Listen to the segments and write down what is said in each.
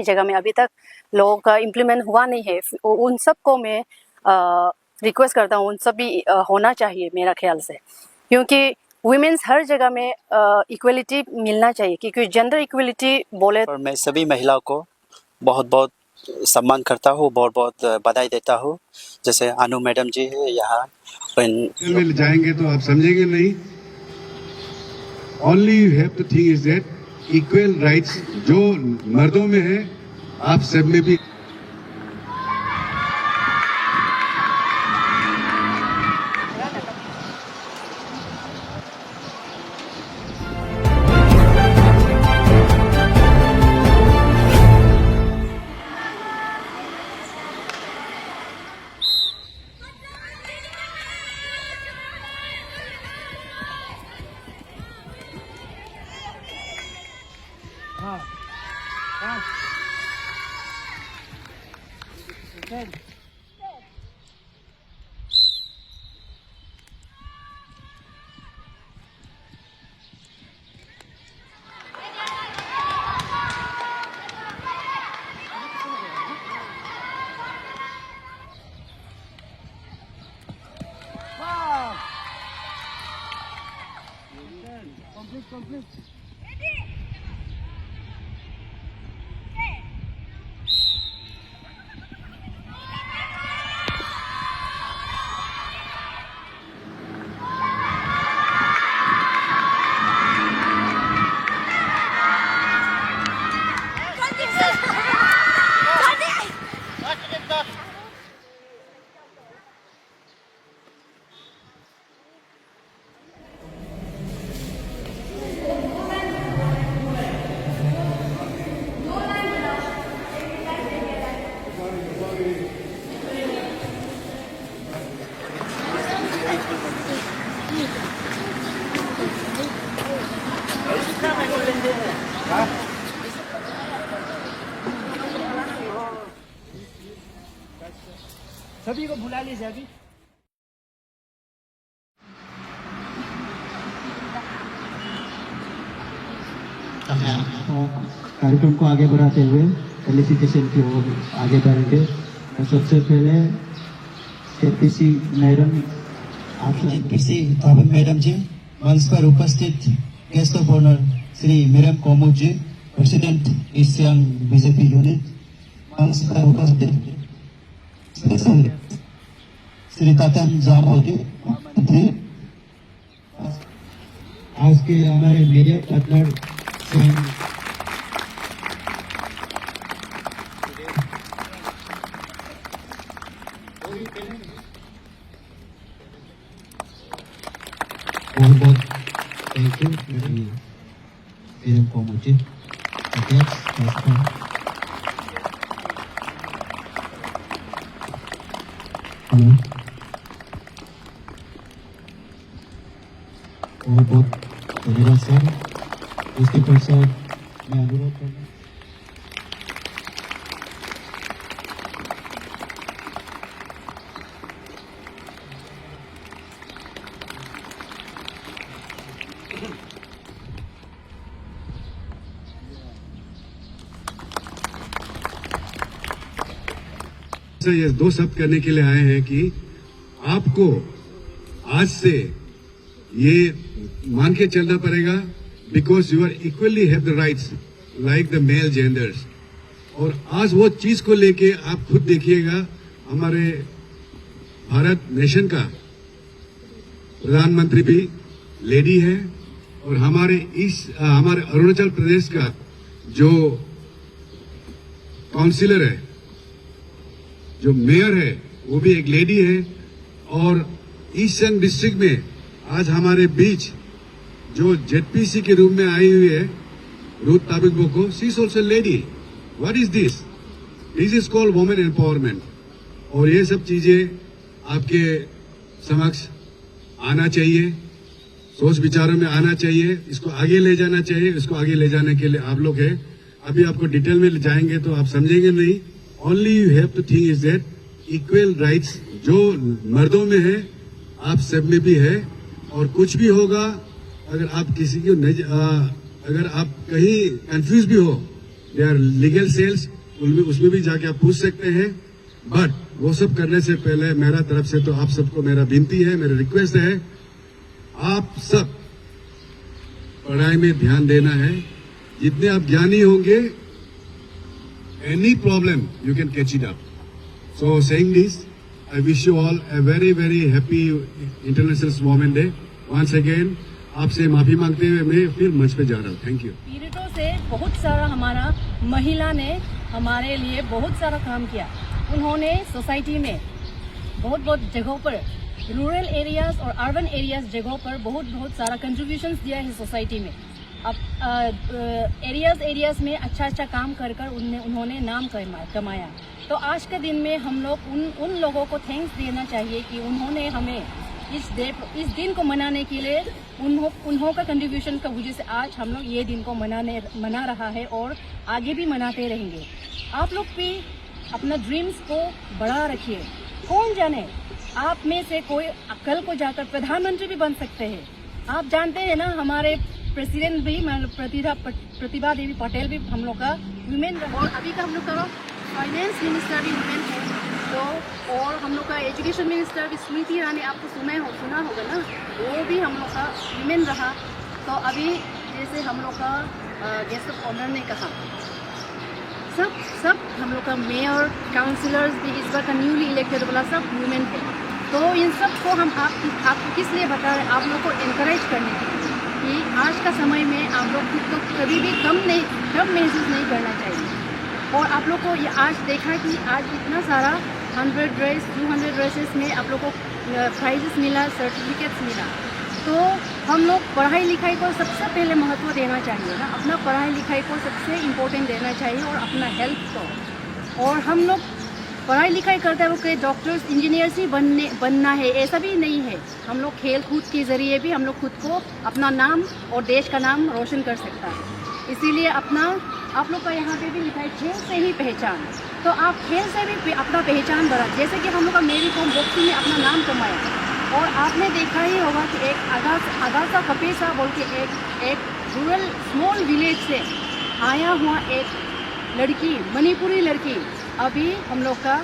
कहीं जगह में अभी तक लोगों का इम्प्लीमेंट हुआ नहीं है, उन सबको मैं रिक्वेस्ट करता हूँ, उन सब भी होना चाहिए मेरा ख्याल से, क्योंकि वुमेन्स हर जगह में इक्वलिटी मिलना चाहिए, क्योंकि जेंडर इक्वलिटी बोले। और मैं सभी महिलाओं को बहुत बहुत सम्मान करता हूँ, बहुत बहुत बधाई देता हूँ। जैसे अनु मैडम जी है यहाँ में जाएंगे तो आप समझेंगे नहीं। Only you have to think is that equal rights जो मर्दों में है आप सब में भी। Complete. सभी को बुला लीजिए अभी। कार्यक्रम को आगे बढ़ाते हुए क्वालिफिकेशन की ओर आगे बढ़ेंगे। तो सबसे पहले जेपीसी मैडम, आप जेपीसी मैडम जी मंच पर उपस्थित guest of honour Shri Miram Komud ji, president East Siang BJP unit, मंच पर उपस्थित श्री तातन जामोदी मंत्री, आज के हमारे मीडिया पार्टनर बहुत बहुत थैंक यू मीरम कोमुद जी। बहुत बहुत धन्यवाद सर। उसके पश्चात मैं अनुरोध करना ये दो शब्द करने के लिए आए हैं कि आपको आज से ये मान के चलना पड़ेगा, because you are equally have the rights like the male genders. और आज वो चीज को लेके आप खुद देखिएगा, हमारे भारत नेशन का प्रधानमंत्री भी लेडी है, और हमारे अरुणाचल प्रदेश का जो काउंसिलर है, जो मेयर है, वो भी एक लेडी है। और ईस्ट सियांग डिस्ट्रिक्ट में आज हमारे बीच जो जेडपीसी के रूप में आई हुई है Ruth Tabik Boko, she is also lady. What is this? This is called women empowerment. और ये सब चीजें आपके समक्ष आना चाहिए, सोच विचारों में आना चाहिए, इसको आगे ले जाना चाहिए। इसको आगे ले जाने के लिए आप लोग हैं, अभी आपको डिटेल में जाएंगे तो आप समझेंगे नहीं। Only you have to think is that equal rights जो मर्दों में है आप सब में भी है। और कुछ भी होगा, अगर आप किसी को अगर आप कहीं कंफ्यूज भी हो दे आर लीगल सेल्स, उसमें भी जाके आप पूछ सकते हैं। बट वो सब करने से पहले मेरा तरफ से तो आप सबको मेरा विनती है, मेरा रिक्वेस्ट है, आप सब पढ़ाई में ध्यान देना है। जितने आप ज्ञानी होंगे, any problem you can catch it up. So saying this, I wish you all a very very happy International Women Day. Once again आपसे माफी मांगते हुए मैं फिर मंच पे जा रहा हूँ। Thank you. पीरियडों से बहुत सारा हमारा महिला ने हमारे लिए बहुत सारा काम किया। उन्होंने सोसाइटी में बहुत जगहों पर, रूरल एरियाज और अर्बन एरियाज जगहों पर बहुत सारा कंट्रीब्यूशंस दिया है सोसाइटी में। अब एरियाज में अच्छा काम कर उन्होंने नाम कमाया। तो आज के दिन में हम लोग उन लोगों को थैंक्स देना चाहिए कि उन्होंने हमें इस दिन को मनाने के लिए उन्हों का कंट्रीब्यूशन का वजह से आज हम लोग ये दिन को मना रहा है और आगे भी मनाते रहेंगे। आप लोग भी अपना ड्रीम्स को बढ़ा रखिए। कौन जाने आप में से कोई कल को जाकर प्रधानमंत्री भी बन सकते हैं। आप जानते हैं ना, हमारे प्रेसिडेंट भी प्रतिभा देवी पटेल भी हम लोग का वुमेन, और अभी का हम लोग का फाइनेंस मिनिस्टर भी वुमेन है। तो और हम लोग का एजुकेशन मिनिस्टर भी स्मृति ईरानी, आपको सुना होगा ना, वो भी हम लोग का वुमेन रहा। तो अभी जैसे हम लोग का गेस्ट ऑफ ऑनर ने कहा, सब हम लोग का मेयर, काउंसिलर्स भी इस बार का न्यूली इलेक्टेड वाला सब वुमेन है। तो इन सब को हम आपको किस लिए बता रहे हैं, आप लोग को इनकरेज करने के लिए कि आज का समय में आप लोग खुद को कभी भी कम महसूस नहीं करना चाहिए। और आप लोग को ये आज देखा कि आज इतना सारा 100 ड्रेस 200 ड्रेसेस में आप लोग को प्राइजेस मिला, सर्टिफिकेट्स मिला। तो हम लोग पढ़ाई लिखाई को सबसे पहले महत्व देना चाहिए ना, अपना पढ़ाई लिखाई को सबसे इम्पोर्टेंट देना चाहिए और अपना हेल्थ को। और हम लोग पढ़ाई लिखाई करते हुए डॉक्टर्स इंजीनियर्स ही बनना है ऐसा भी नहीं है। हम लोग खेल कूद के ज़रिए भी हम लोग खुद को, अपना नाम और देश का नाम रोशन कर सकता है। इसीलिए आप लोग का यहाँ पे भी लिखा है खेल से ही पहचान। तो आप खेल से भी अपना पहचान बढ़ा, जैसे कि हम लोग का मेरी कॉम बॉक्सिंग में अपना नाम कमाया। और आपने देखा ही होगा कि एक आगासा कपेसा बोल के एक रूरल स्मॉल विलेज से आया हुआ एक लड़की, मणिपुरी लड़की, अभी हम लोग का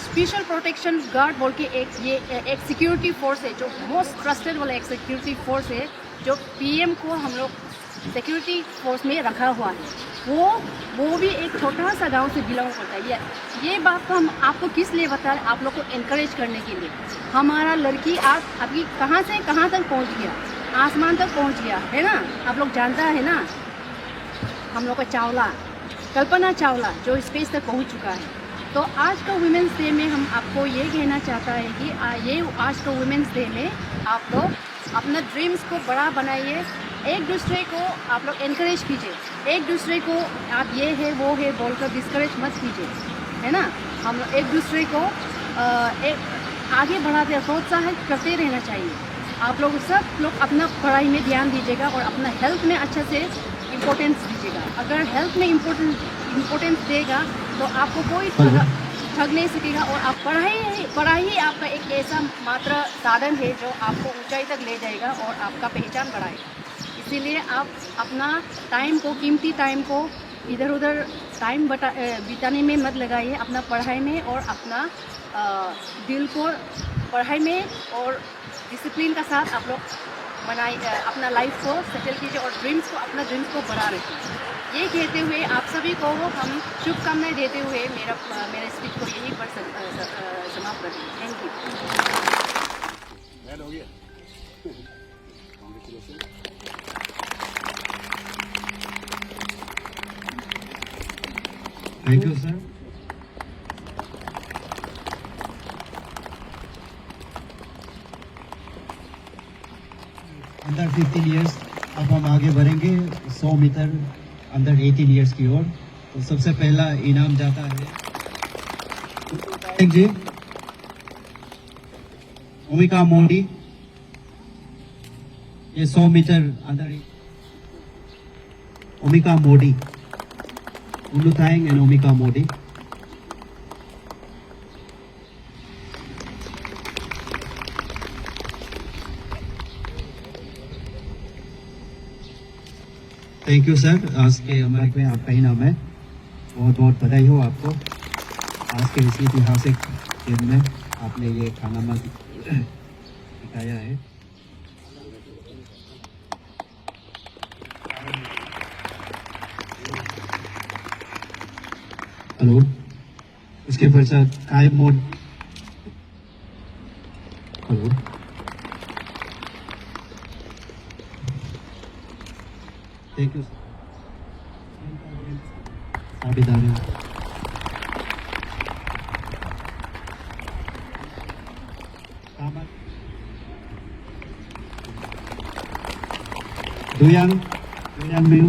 स्पेशल प्रोटेक्शन गार्ड बोल के एक सिक्योरिटी फोर्स है, जो मोस्ट ट्रस्टेड वाला एक सिक्योरिटी फोर्स है, जो पीएम को हम लोग सिक्योरिटी फोर्स में रखा हुआ है। वो भी एक छोटा सा गांव से बिलोंग करता है। ये बात को हम आपको किस लिए बता रहे हैं, आप लोग को इनकरेज करने के लिए। हमारा लड़की आज अभी कहाँ से कहाँ तक पहुँच गया, आसमान तक पहुँच गया है ना। आप लोग जानता है ना, हम लोग का कल्पना चावला जो स्पेस तक पहुँच चुका है। तो आज का वुमेंस डे में हम आपको ये कहना चाहता है कि ये आज का वुमेंस डे में आप लोग अपना ड्रीम्स को बड़ा बनाइए। एक दूसरे को आप लोग इनकरेज कीजिए, एक दूसरे को आप ये है वो है बोलकर डिस्करेज मत कीजिए, है ना। हम लोग एक दूसरे को आगे बढ़ाते प्रोत्साहित करते रहना चाहिए। आप लोग सब लोग अपना पढ़ाई में ध्यान दीजिएगा और अपना हेल्थ में अच्छे से इम्पोर्टेंस दीजिएगा। अगर हेल्थ में इम्पोर्टेंस देगा तो आपको कोई ठग नहीं सकेगा। और आप पढ़ाई ही आपका एक ऐसा मात्र साधन है जो आपको ऊंचाई तक ले जाएगा और आपका पहचान बढ़ाएगा। इसीलिए आप अपना टाइम को, कीमती टाइम को इधर उधर टाइम बिताने में मत लगाइए, अपना पढ़ाई में और अपना दिल को पढ़ाई में और डिसिप्लिन का साथ आप लोग अपना लाइफ को सेटल कीजिए और अपना ड्रीम्स को बढ़ा रखिए। ये कहते हुए आप सभी को हम शुभकामनाएं देते हुए मेरे स्पीच को यहीं पर समाप्त करते हैं। Thank you. Thank you sir. Under 15 years अब हम आगे बढ़ेंगे 100 मीटर अंडर 18 इयर्स की ओर। तो सबसे पहला इनाम जाता है जी ओमिका मोदी, ये 100 meter under Omika Modi, Uluthaeng and Omika Modi. Thank you sir. आज के हमारे आपका इनाम है। बहुत बहुत बधाई हो आपको। आज के इस ऐतिहासिक दिन में आपने ये कारनामा दिखाया है। हेलो, इसके पश्चात कायम मोड। Hello, thank you. साबिदारी Duyang Miu.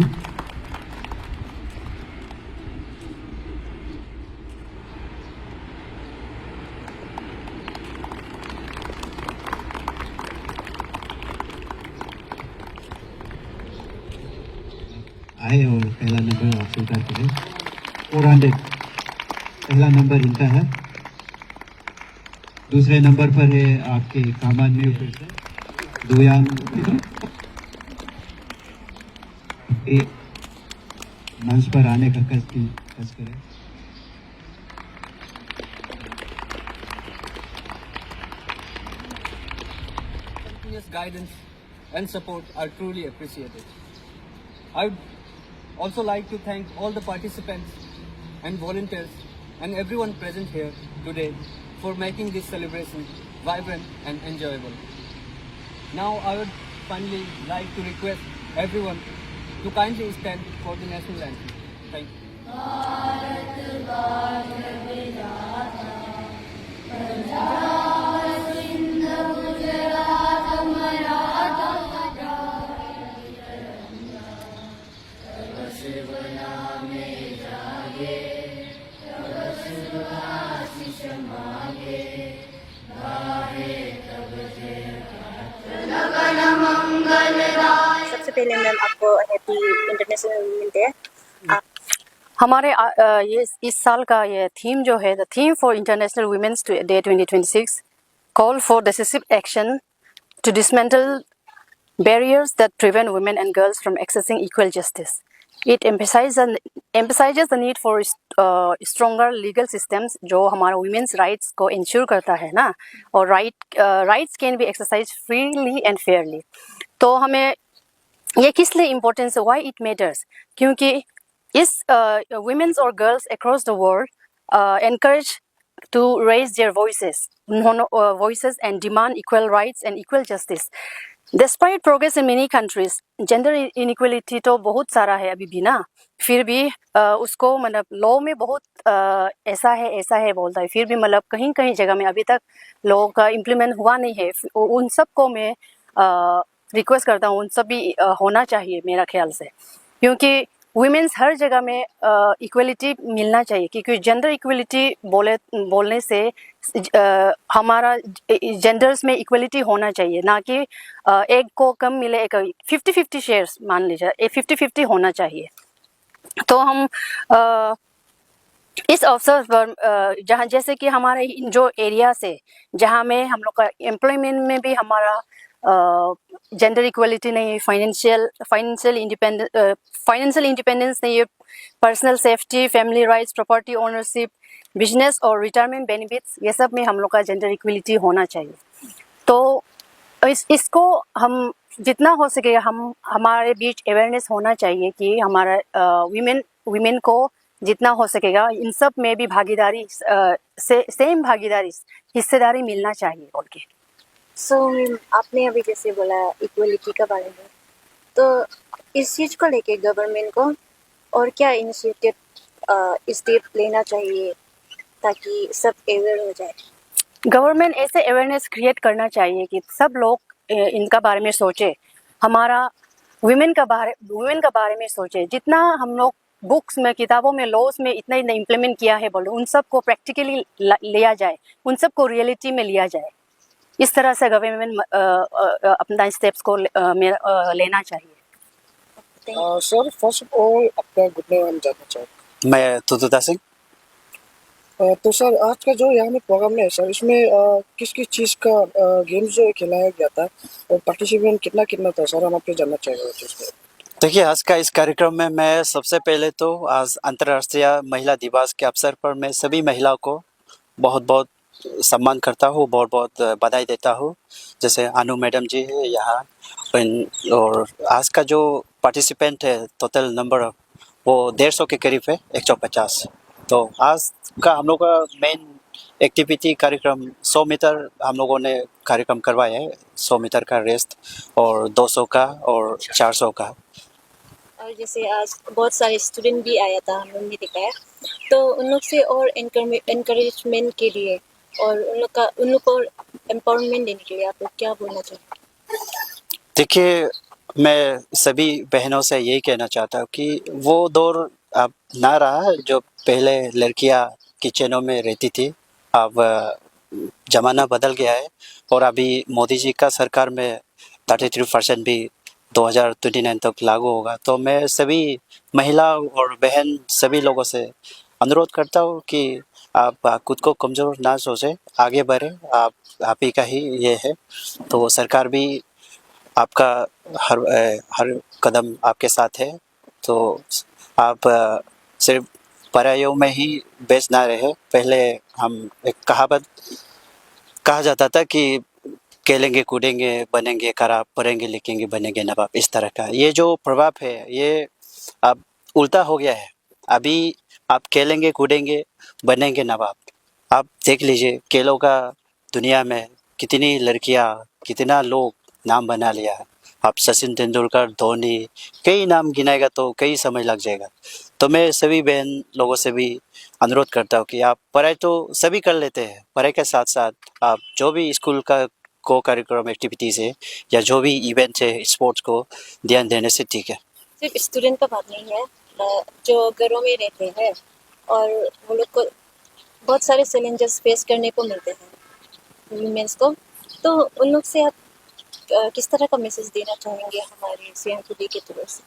आए और पहला नंबर आप स्वीकार करें। 400 पहला नंबर इनका है। दूसरे नंबर पर है आपके कामान में फिर से दुयांग मंच पर आने का कस करें। Continuous guidance and support are truly appreciated. I would also like to thank all the participants and volunteers and everyone present here today for making this celebration vibrant and enjoyable. Now I would finally like to request everyone to kindly stand for the national anthem. Thank you. सबसे पहले ma'am आपको happy international women day. हमारे ये इस साल का ये theme जो है, the theme for International Women's Day 2026 call for decisive action to dismantle barriers that prevent women and girls from accessing equal justice. It emphasizes the need for stronger legal systems जो हमारा women's rights को ensure करता है ना, और rights can be exercised freely and fairly. तो हमें ये किस लिए इम्पोर्टेंस है, वाई इट मैटर्स, क्योंकि इस women's और girls across the world encourage to raise their voices and demand equal rights and equal justice. Despite progress in many countries, gender inequality तो बहुत सारा है अभी भी ना, फिर भी उसको मतलब लॉ में बहुत ऐसा है बोलता है, फिर भी मतलब कहीं कहीं जगह में अभी तक लॉ का इम्प्लीमेंट हुआ नहीं है। उन सब को मैं रिक्वेस्ट करता हूँ, उन सब भी होना चाहिए मेरा ख्याल से, क्योंकि वुमेन्स हर जगह में इक्वलिटी मिलना चाहिए, क्योंकि जेंडर इक्वलिटी बोलने से हमारा जेंडर्स में इक्वलिटी होना चाहिए, ना कि एक को कम मिले, एक 50-50 शेयर्स मान लीजिए, 50-50 होना चाहिए। तो हम इस अवसर पर जहाँ जैसे कि हमारे जो एरिया से जहाँ में हम लोग का एम्प्लॉयमेंट में भी हमारा जेंडर इक्वलिटी नहीं है, फाइनेंशियल इंडिपेंडेंस नहीं है, personal safety, family rights, property ownership, business और रिटायरमेंट बेनिफिट्स, ये सब में हम लोग का जेंडर इक्वलिटी होना चाहिए। तो इसको हम जितना हो सके हमारे बीच अवेयरनेस होना चाहिए कि हमारा वीमेन को जितना हो सकेगा इन सब में भी भागीदारी सेम भागीदारी हिस्सेदारी मिलना चाहिए बोल के। सो मैम आपने अभी जैसे बोला इक्वलिटी के बारे में, तो इस चीज़ को लेके गवर्नमेंट को और क्या इनिशिएटिव स्टेप लेना चाहिए ताकि सब अवेयर हो जाए? गवर्नमेंट ऐसे अवेयरनेस क्रिएट करना चाहिए कि सब लोग इनका बारे में सोचे, हमारा वुमेन का बारे में सोचे। जितना हम लोग बुक्स में, किताबों में, लॉज में इतना इम्प्लीमेंट किया है बोलो, उन सब को प्रैक्टिकली लिया जाए, उन सब को रियलिटी में लिया जाए। इस तरह से गवर्नमेंट अपना स्टेप्स को लेना चाहिए। सर फर्स्ट ऑफ ऑल आपका गुड नेम हम जानना चाहते मैं तुतुता सिंह। हैं। तो सर आज का जो यहाँ में प्रोग्राम है सर, इसमें किस किस चीज़ का गेम्स जो खिलाया गया था और पार्टिसिपेंट कितना था सर, हम आपसे जानना चाहेंगे उस चीज़ में। देखिए, आज का इस कार्यक्रम में मैं सबसे पहले तो आज अंतर्राष्ट्रीय महिला दिवस के अवसर पर मैं सभी महिलाओं को बहुत बहुत सम्मान करता हूँ, बहुत बहुत बधाई देता हूँ। जैसे अनु मैडम जी है यहाँ, और आज का जो पार्टिसिपेंट है टोटल नंबर वो 150 के करीब है, 150। तो आज का हम लोग का मेन एक्टिविटी कार्यक्रम 100 मीटर हम लोगों ने कार्यक्रम करवाया है। 100 मीटर का रेस्ट और 200 का और 400 का। और जैसे आज बहुत सारे स्टूडेंट भी आया था, हम लोग ने दिखाया, तो उन लोग से और इनकरेजमेंट के लिए और उन लोग को एम्पावरमेंट देने के लिए आप लोग क्या बोलना चाहिए? देखिए, मैं सभी बहनों से यही कहना चाहता हूँ कि वो दौर अब ना रहा जो पहले लड़कियाँ किचनों में रहती थी। अब ज़माना बदल गया है और अभी मोदी जी का सरकार में 33% भी 2029 तक लागू होगा। तो मैं सभी महिला और बहन सभी लोगों से अनुरोध करता हूँ कि आप खुद को कमज़ोर ना सोचें, आगे बढ़ें। आप ही का ही ये है। तो सरकार भी आपका हर कदम आपके साथ है। तो आप सिर्फ पढ़ाइयों में ही व्यस्त ना रहे। पहले हम एक कहावत कहा जाता था कि खेलेंगे कूदेंगे बनेंगे खराब, पढ़ेंगे लिखेंगे बनेंगे नवाब, इस तरह का ये जो प्रभाव है ये अब उल्टा हो गया है। अभी आप खेलेंगे कूदेंगे बनेंगे नवाब। आप देख लीजिए खेलों का दुनिया में कितनी लड़कियां कितना लोग नाम बना लिया है। आप सचिन तेंदुलकर, धोनी, कई नाम गिनाएगा तो कई समय लग जाएगा। तो मैं सभी बहन लोगों से भी अनुरोध करता हूँ कि आप पढ़ाई तो सभी कर लेते हैं, पढ़ाई के साथ साथ आप जो भी स्कूल का को कार्यक्रम एक्टिविटीज़ है या जो भी इवेंट है स्पोर्ट्स को ध्यान देने से ठीक है। सिर्फ स्टूडेंट का बात नहीं है, जो घरों में रहते हैं और वो लोग को बहुत सारे चैलेंजेस फेस करने को मिलते हैं वुमेन्स को, तो उन लोग से आप किस तरह का मैसेज देना चाहेंगे हमारे सीएम खुदी के तरफ से?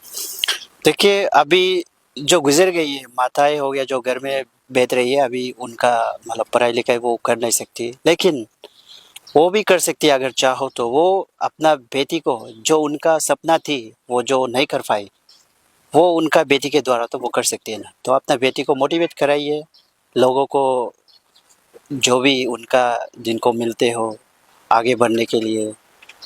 देखिए, अभी जो गुजर गई है माताएं हो गया जो घर में बैठ रही है, अभी उनका मतलब पढ़ाई लिखाई वो कर नहीं सकती, लेकिन वो भी कर सकती है अगर चाहो तो। वो अपना बेटी को जो उनका सपना थी वो जो नहीं कर पाई वो उनका बेटी के द्वारा तो वो कर सकती है ना। तो अपना बेटी को मोटिवेट कराइए, लोगों को जो भी उनका जिनको मिलते हो आगे बढ़ने के लिए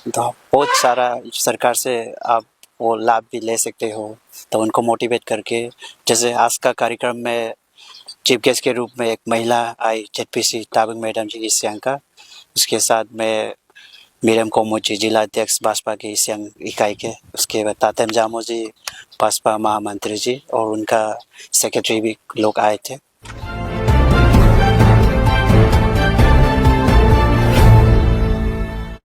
तो बहुत सारा सरकार से आप वो लाभ भी ले सकते हो। तो उनको मोटिवेट करके, जैसे आज का कार्यक्रम में चीफ गेस्ट के रूप में एक महिला आई, जेडपीसी ताबिंग मैडम जी ईस्ट सियांग का। उसके साथ में मीरम कोमो जी जिला अध्यक्ष भाजपा के ईस्ट सियांग इकाई के, उसके बाद तातेम जामो जी भाजपा महामंत्री जी और उनका सेक्रेटरी भी लोग आए थे।